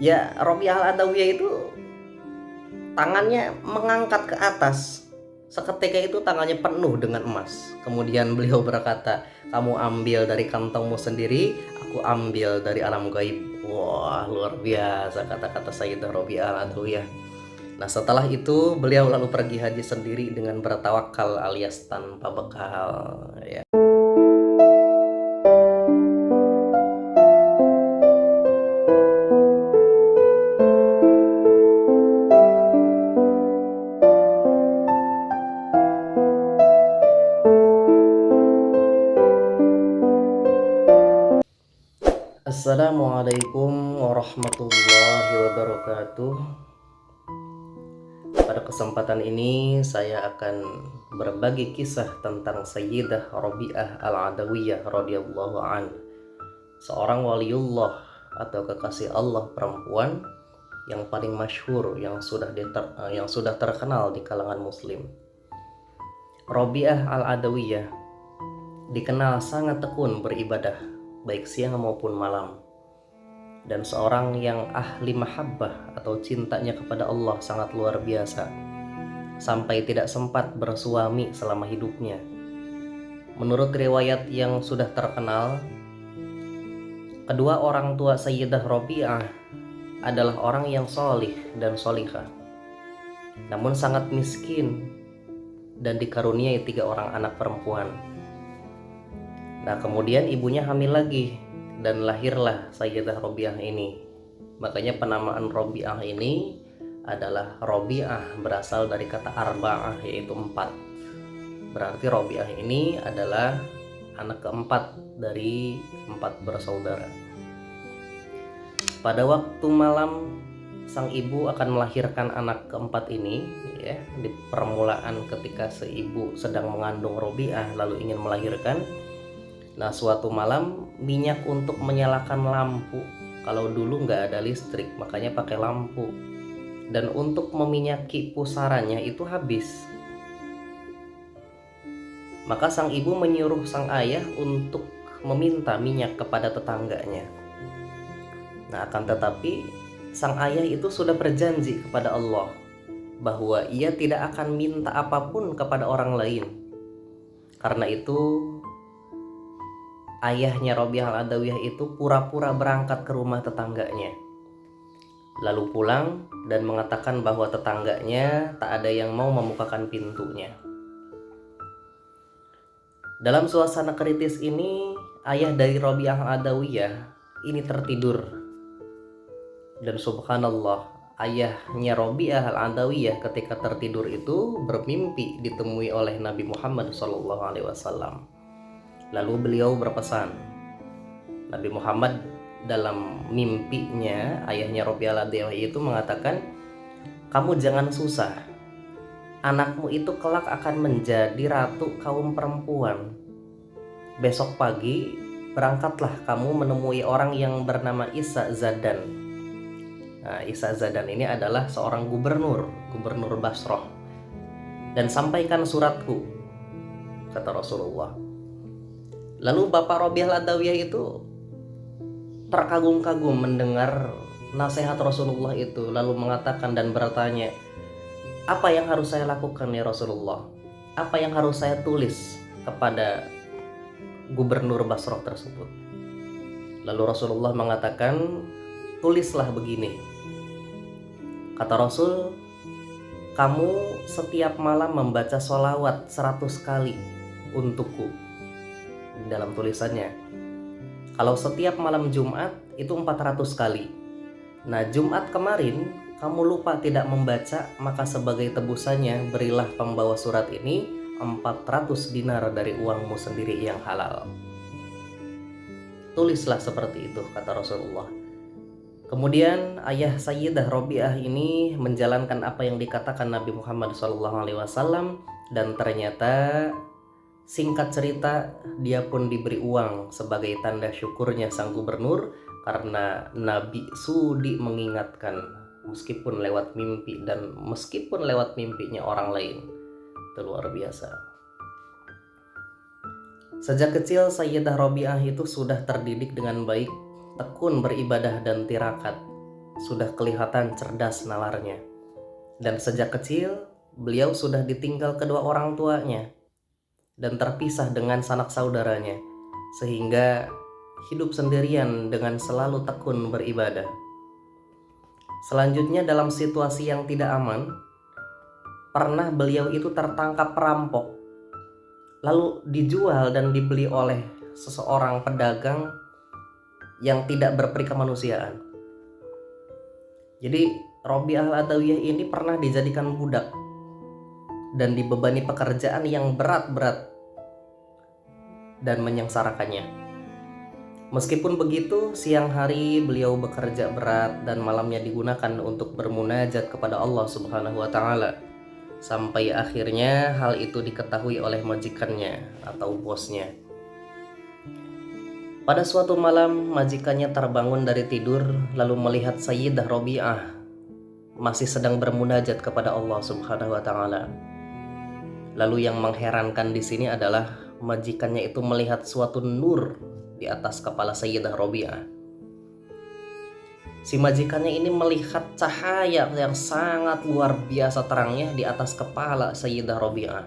Ya, Robiah Al-Adawiyah itu tangannya mengangkat ke atas. Seketika itu tangannya penuh dengan emas. Kemudian beliau berkata, kamu ambil dari kantongmu sendiri, aku ambil dari alam gaib. Wah, luar biasa kata-kata Sayyidah Robiah Al-Adawiyah. Nah, setelah itu beliau lalu pergi haji sendiri dengan bertawakal alias tanpa bekal ya. Assalamualaikum warahmatullahi wabarakatuh. Pada kesempatan ini saya akan berbagi kisah tentang Sayyidah Robiah Al-Adawiyah radhiyallahu an, seorang waliullah atau kekasih Allah perempuan yang paling masyhur yang sudah terkenal di kalangan muslim. Robiah Al-Adawiyah dikenal sangat tekun beribadah baik siang maupun malam, dan seorang yang ahli mahabbah atau cintanya kepada Allah sangat luar biasa, sampai tidak sempat bersuami selama hidupnya. Menurut riwayat yang sudah terkenal, kedua orang tua Sayyidah Robiah adalah orang yang solih dan solihah, namun sangat miskin dan dikaruniai 3 orang anak perempuan. Nah, kemudian ibunya hamil lagi dan lahirlah Sayyidah Robiah ini. Makanya penamaan Robiah ini adalah Robiah berasal dari kata arba'ah, yaitu 4. Berarti Robiah ini adalah anak keempat dari 4 bersaudara. Pada waktu malam sang ibu akan melahirkan anak keempat ini ya, di permulaan ketika si ibu sedang mengandung Robiah lalu ingin melahirkan. Nah, suatu malam minyak untuk menyalakan lampu, kalau dulu nggak ada listrik makanya pakai lampu, dan untuk meminyaki pusarannya itu habis. Maka sang ibu menyuruh sang ayah untuk meminta minyak kepada tetangganya. Nah, akan tetapi sang ayah itu sudah berjanji kepada Allah bahwa ia tidak akan minta apapun kepada orang lain. Karena itu ayahnya Robiah Al-Adawiyah itu pura-pura berangkat ke rumah tetangganya, lalu pulang dan mengatakan bahwa tetangganya tak ada yang mau membukakan pintunya. Dalam suasana kritis ini, ayah dari Robiah Al-Adawiyah ini tertidur. Dan subhanallah, ayahnya Robiah Al-Adawiyah ketika tertidur itu bermimpi ditemui oleh Nabi Muhammad SAW. Lalu beliau berpesan. Nabi Muhammad dalam mimpinya, ayahnya Robiah Al-Adawiyah itu mengatakan, kamu jangan susah, anakmu itu kelak akan menjadi ratu kaum perempuan. Besok pagi berangkatlah kamu menemui orang yang bernama Isa Zadan. Nah, Isa Zadan ini adalah seorang gubernur Basrah, dan sampaikan suratku, kata Rasulullah. Lalu Bapak Robiah Al-Adawiyah itu terkagum-kagum mendengar nasihat Rasulullah itu, lalu mengatakan dan bertanya, apa yang harus saya lakukan ya Rasulullah? Apa yang harus saya tulis kepada gubernur Basrah tersebut? Lalu Rasulullah mengatakan, tulislah begini. Kata Rasul, kamu setiap malam membaca sholawat 100 kali untukku. Dalam tulisannya, kalau setiap malam Jumat itu 400 kali. Nah, Jumat kemarin kamu lupa tidak membaca, maka sebagai tebusannya berilah pembawa surat ini 400 dinar dari uangmu sendiri yang halal. Tulislah seperti itu, kata Rasulullah. Kemudian ayah Sayyidah Robiah ini menjalankan apa yang dikatakan Nabi Muhammad SAW, dan ternyata singkat cerita, dia pun diberi uang sebagai tanda syukurnya sang gubernur karena Nabi sudi mengingatkan meskipun lewat mimpi dan meskipun lewat mimpinya orang lain. Itu luar biasa. Sejak kecil Sayyidah Robiah itu sudah terdidik dengan baik, tekun beribadah dan tirakat. sudah kelihatan cerdas nalarnya. Dan sejak kecil beliau sudah ditinggal kedua orang tuanya dan terpisah dengan sanak saudaranya, sehingga hidup sendirian dengan selalu tekun beribadah. Selanjutnya, dalam situasi yang tidak aman, pernah beliau itu tertangkap perampok, lalu dijual dan dibeli oleh seseorang pedagang yang tidak berperi kemanusiaan. Jadi Robiah Al-Adawiyah ini pernah dijadikan budak dan dibebani pekerjaan yang berat-berat dan menyengsarakannya. Meskipun begitu, siang hari beliau bekerja berat dan malamnya digunakan untuk bermunajat kepada Allah Subhanahu wa taala. Sampai akhirnya hal itu diketahui oleh majikannya atau bosnya. Pada suatu malam, majikannya terbangun dari tidur lalu melihat Sayyidah Robiah masih sedang bermunajat kepada Allah Subhanahu wa taala. Lalu yang mengherankan di sini adalah majikannya itu melihat suatu nur di atas kepala Sayyidah Robiah. Si majikannya ini melihat cahaya yang sangat luar biasa terangnya di atas kepala Sayyidah Robiah.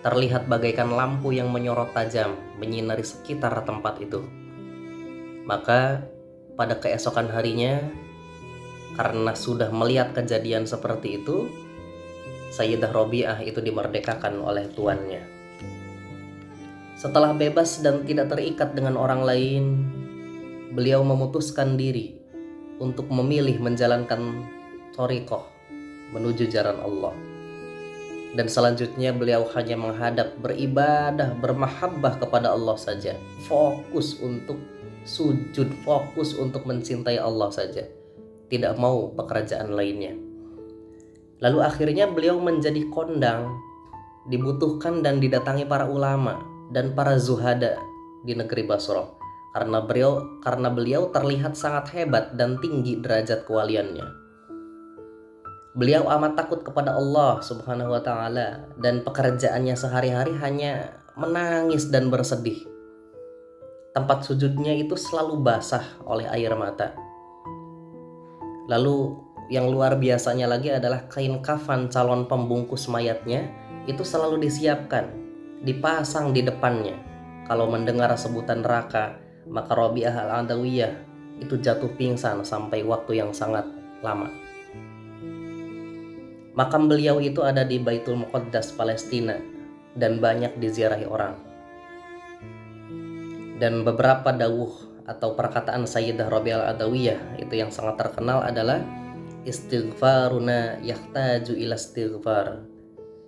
Terlihat bagaikan lampu yang menyorot tajam menyinari sekitar tempat itu. Maka pada keesokan harinya, karena sudah melihat kejadian seperti itu, Sayyidah Robiah itu dimerdekakan oleh tuannya. Setelah bebas dan tidak terikat dengan orang lain, beliau memutuskan diri untuk memilih menjalankan thariqah menuju jalan Allah. Dan selanjutnya beliau hanya menghadap beribadah, bermahabbah kepada Allah saja. Fokus untuk sujud, fokus untuk mencintai Allah saja. Tidak mau pekerjaan lainnya. Lalu akhirnya beliau menjadi kondang, dibutuhkan dan didatangi para ulama dan para zuhada di negeri Basrah karena beliau terlihat sangat hebat dan tinggi derajat kewaliannya. Beliau amat takut kepada Allah Subhanahu wa taala dan pekerjaannya sehari-hari hanya menangis dan bersedih. Tempat sujudnya itu selalu basah oleh air mata. Lalu yang luar biasanya lagi adalah kain kafan calon pembungkus mayatnya itu selalu disiapkan, dipasang di depannya. Kalau mendengar sebutan neraka, maka Robiah Al-Adawiyah itu jatuh pingsan sampai waktu yang sangat lama. Makam beliau itu ada di Baitul Muqaddas, Palestina, dan banyak diziarahi orang. Dan beberapa dawuh atau perkataan Sayyidah Robiah Al-Adawiyah itu yang sangat terkenal adalah istighfaruna yahtaju ila istighfar.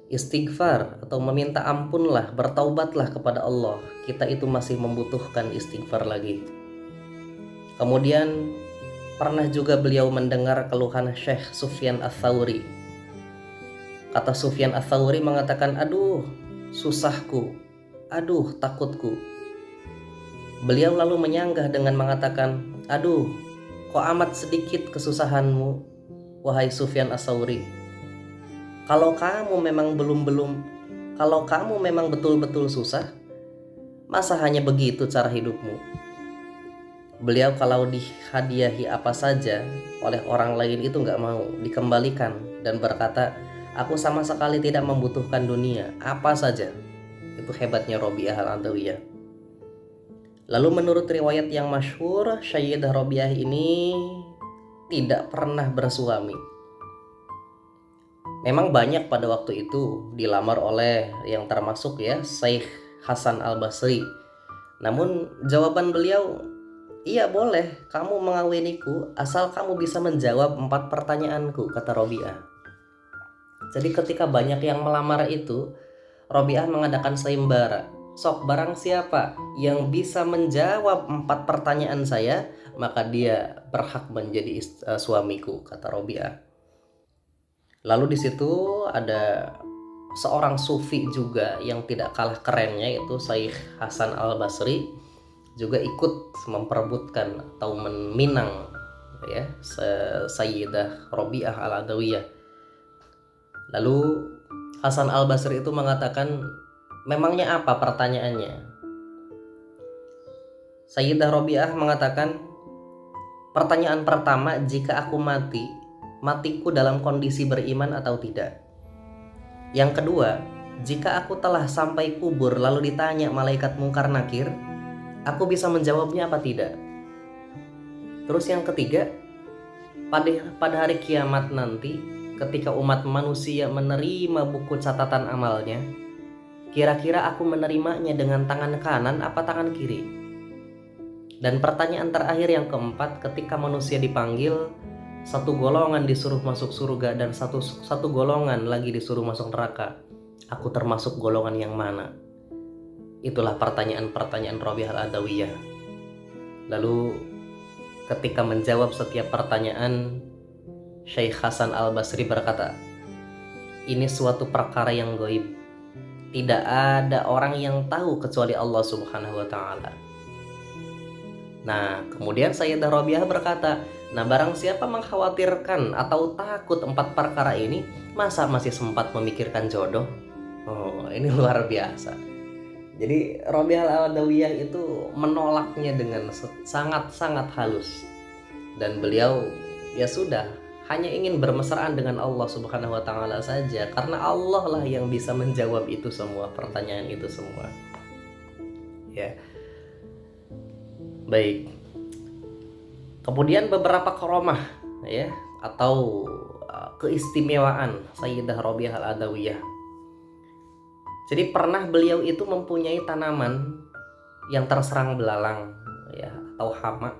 Istighfar atau meminta ampunlah, bertaubatlah kepada Allah. Kita itu masih membutuhkan istighfar lagi. Kemudian pernah juga beliau mendengar keluhan Syekh Sufyan Ats-Tsauri. Kata Sufyan Ats-Tsauri mengatakan, aduh susahku, aduh takutku. Beliau lalu menyanggah dengan mengatakan, aduh kok amat sedikit kesusahanmu, wahai Sufyan Ats-Tsauri. Kalau kamu memang betul-betul susah, masa hanya begitu cara hidupmu? Beliau kalau dihadiahi apa saja oleh orang lain itu gak mau, dikembalikan dan berkata, aku sama sekali tidak membutuhkan dunia, apa saja. Itu hebatnya Robiah Al-Adawiyah. Lalu menurut riwayat yang masyhur, Sayyidah Robiah ini tidak pernah bersuami. Memang banyak pada waktu itu dilamar oleh yang termasuk ya Syekh Hasan Al-Basri. Namun jawaban beliau, iya boleh kamu mengawiniku asal kamu bisa menjawab 4 pertanyaanku, kata Robiah. Jadi ketika banyak yang melamar itu, Robiah mengadakan sayembara. Sok barang siapa yang bisa menjawab 4 pertanyaan saya, maka dia berhak menjadi suamiku, kata Robiah. Lalu di situ ada seorang sufi juga yang tidak kalah kerennya, yaitu Syekh Hasan Al-Basri, juga ikut memperebutkan atau meminang ya Sayyidah Robiah Al-Adawiyah. Lalu Hasan Al-Basri itu mengatakan, memangnya apa pertanyaannya? Sayyidah Robiah mengatakan, Pertanyaan pertama, jika aku mati, matiku dalam kondisi beriman atau tidak? Yang kedua, jika aku telah sampai kubur lalu ditanya malaikat mungkar nakir, aku bisa menjawabnya apa tidak? Terus yang ketiga, pada hari kiamat nanti, ketika umat manusia menerima buku catatan amalnya, kira-kira aku menerimanya dengan tangan kanan apa tangan kiri? Dan pertanyaan terakhir yang keempat, ketika manusia dipanggil, satu golongan disuruh masuk surga dan satu golongan lagi disuruh masuk neraka. Aku termasuk golongan yang mana? Itulah pertanyaan-pertanyaan Rabi'ah Al-Adawiyah. Lalu ketika menjawab setiap pertanyaan, Syekh Hasan Al-Basri berkata, ini suatu perkara yang gaib. Tidak ada orang yang tahu kecuali Allah Subhanahu wa Ta'ala. Nah, kemudian Sayyidah Rabi'ah berkata, nah barang siapa mengkhawatirkan atau takut 4 perkara ini, masa masih sempat memikirkan jodoh? Oh, ini luar biasa. Jadi Rabi'ah Al-Adawiyah itu menolaknya dengan sangat-sangat halus. Dan beliau ya sudah, hanya ingin bermesraan dengan Allah Subhanahu wa Ta'ala saja, karena Allah lah yang bisa menjawab itu semua, pertanyaan itu semua. Ya. Baik. Kemudian beberapa karomah ya atau keistimewaan Sayyidah Rabi'ah Al-Adawiyah. Jadi pernah beliau itu mempunyai tanaman yang terserang belalang ya atau hama.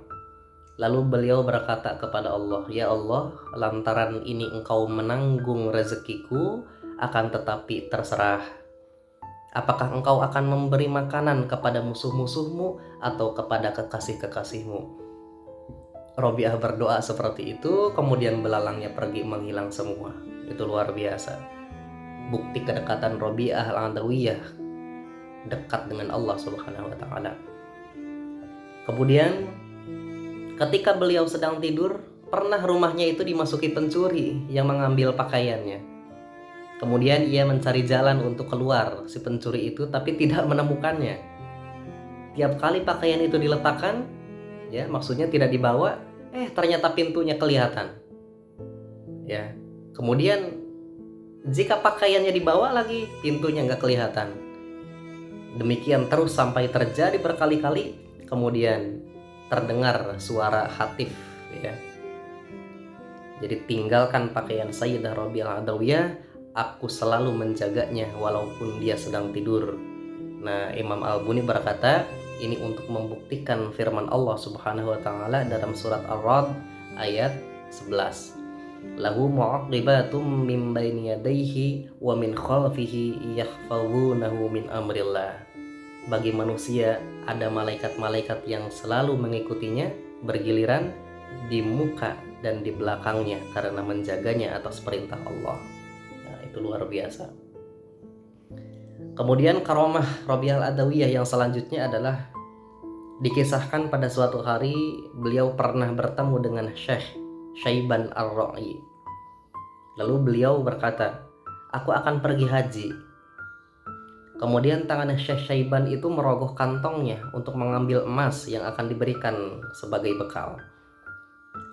Lalu beliau berkata kepada Allah, "Ya Allah, lantaran ini Engkau menanggung rezekiku, akan tetapi terserah. Apakah Engkau akan memberi makanan kepada musuh-musuhmu atau kepada kekasih-kekasihmu?" Rabi'ah berdoa seperti itu, kemudian belalangnya pergi menghilang semua. Itu luar biasa. Bukti kedekatan Rabi'ah Al-Adawiyah, dekat dengan Allah Subhanahu wa Ta'ala. Kemudian ketika beliau sedang tidur, pernah rumahnya itu dimasuki pencuri yang mengambil pakaiannya. Kemudian ia mencari jalan untuk keluar si pencuri itu, tapi tidak menemukannya. Tiap kali pakaian itu diletakkan, ya maksudnya tidak dibawa, ternyata pintunya kelihatan. Ya, kemudian jika pakaiannya dibawa lagi, pintunya nggak kelihatan. Demikian terus sampai terjadi berkali-kali, kemudian terdengar suara hatif ya. Jadi tinggalkan pakaian Sayyidah Rabi'ah Al-Adawiyah, aku selalu menjaganya walaupun dia sedang tidur. Nah, Imam Al-Buni berkata, ini untuk membuktikan firman Allah Subhanahu wa Ta'ala dalam surat Ar-Ra'd ayat 11. Lahu mu'aqibatum min baini yadayhi wa min khalfihi yahfazunahu min amrillah. Bagi manusia ada malaikat-malaikat yang selalu mengikutinya bergiliran di muka dan di belakangnya karena menjaganya atas perintah Allah. Nah, itu luar biasa. Kemudian karomah Rabi'ah Al-Adawiyah yang selanjutnya adalah dikisahkan pada suatu hari beliau pernah bertemu dengan Syekh Syaiban Ar-Ra'i. Lalu beliau berkata, aku akan pergi haji. Kemudian tangan Syekh Syaiban itu merogoh kantongnya untuk mengambil emas yang akan diberikan sebagai bekal.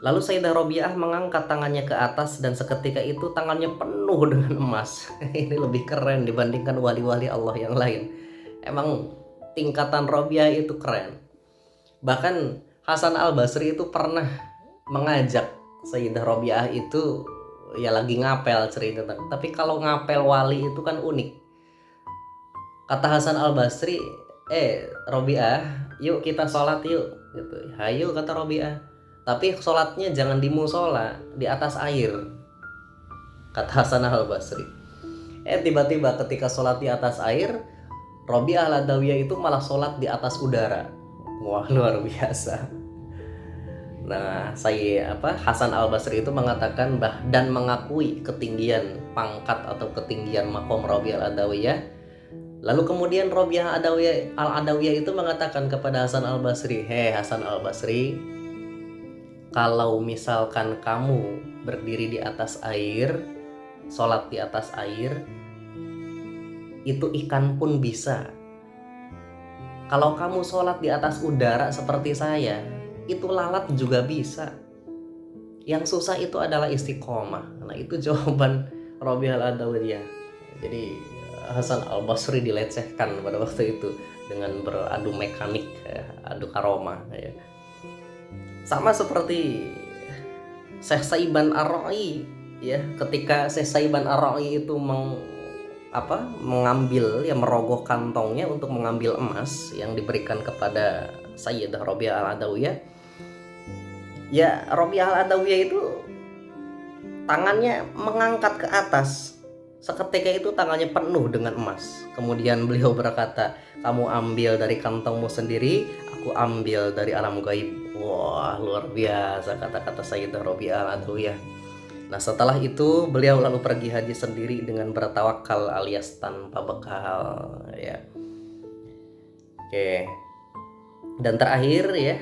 Lalu Sayyidah Rabi'ah mengangkat tangannya ke atas dan seketika itu tangannya penuh dengan emas. Ini lebih keren dibandingkan wali-wali Allah yang lain. Emang tingkatan Rabi'ah itu keren. Bahkan Hasan Al-Basri itu pernah mengajak Sayyidah Rabi'ah itu ya lagi ngapel cerita. Tapi kalau ngapel wali itu kan unik. Kata Hasan Al-Basri, Rabi'ah, yuk kita sholat yuk gitu. Hayo kata Rabi'ah. Tapi sholatnya jangan di musola, di atas air. Kata Hasan Al-Basri. Tiba-tiba ketika sholat di atas air, Rabi'ah Al-Adawiyah itu malah sholat di atas udara. Wah, luar biasa. Nah, Hasan Al-Basri itu mengatakan dan mengakui ketinggian pangkat atau ketinggian makom Rabi'ah Al-Adawiyah. Lalu kemudian Rabi'ah Al-Adawiyah itu mengatakan kepada Hasan Al-Basri, Hasan Al-Basri, kalau misalkan kamu berdiri di atas air, sholat di atas air, itu ikan pun bisa. Kalau kamu sholat di atas udara seperti saya, itu lalat juga bisa. Yang susah itu adalah istiqomah. Nah, itu jawaban Rabi' al-Adawiyah. Jadi Hasan al-Basri dilecehkan pada waktu itu dengan beradu mekanik, adu karomah. Ya. Sama seperti Syekh Saiban Ar-Ra'i, ya, ketika Syekh Saiban Ar-Ra'i itu mengambil, ya, merogoh kantongnya untuk mengambil emas yang diberikan kepada Sayyidah Rabi'ah al-Adawiyah. Ya, Rabi'ah al-Adawiyah itu tangannya mengangkat ke atas. Seketika itu tangannya penuh dengan emas. Kemudian beliau berkata, "Kamu ambil dari kantongmu sendiri, aku ambil dari alam gaib." Wah, luar biasa kata-kata Sayyidah Rabi'ah al-Adawiyah. Nah, setelah itu beliau lalu pergi haji sendiri dengan bertawakal alias tanpa bekal, ya. Oke. Dan terakhir, ya,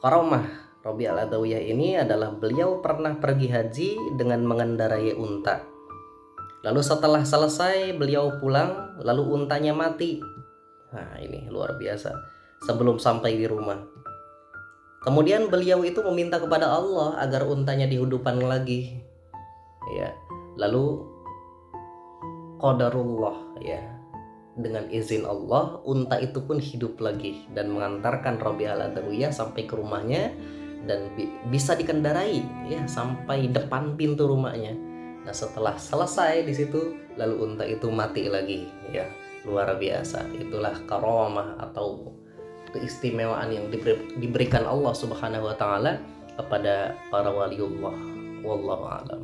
karomah Rabi' al-Adawiyah ini adalah beliau pernah pergi haji dengan mengendarai unta. Lalu setelah selesai beliau pulang, lalu untanya mati. Nah, ini luar biasa. Sebelum sampai di rumah, kemudian beliau itu meminta kepada Allah agar untanya dihidupkan lagi. Ya. Lalu qadarullah, ya, dengan izin Allah unta itu pun hidup lagi dan mengantarkan Rabi' al-Adawiyah sampai ke rumahnya dan bisa dikendarai, ya, sampai depan pintu rumahnya. Nah, setelah selesai di situ lalu unta itu mati lagi, ya. Luar biasa. Itulah karomah atau keistimewaan yang diberikan Allah Subhanahu wa taala kepada para waliullah. Wallahu a'lam.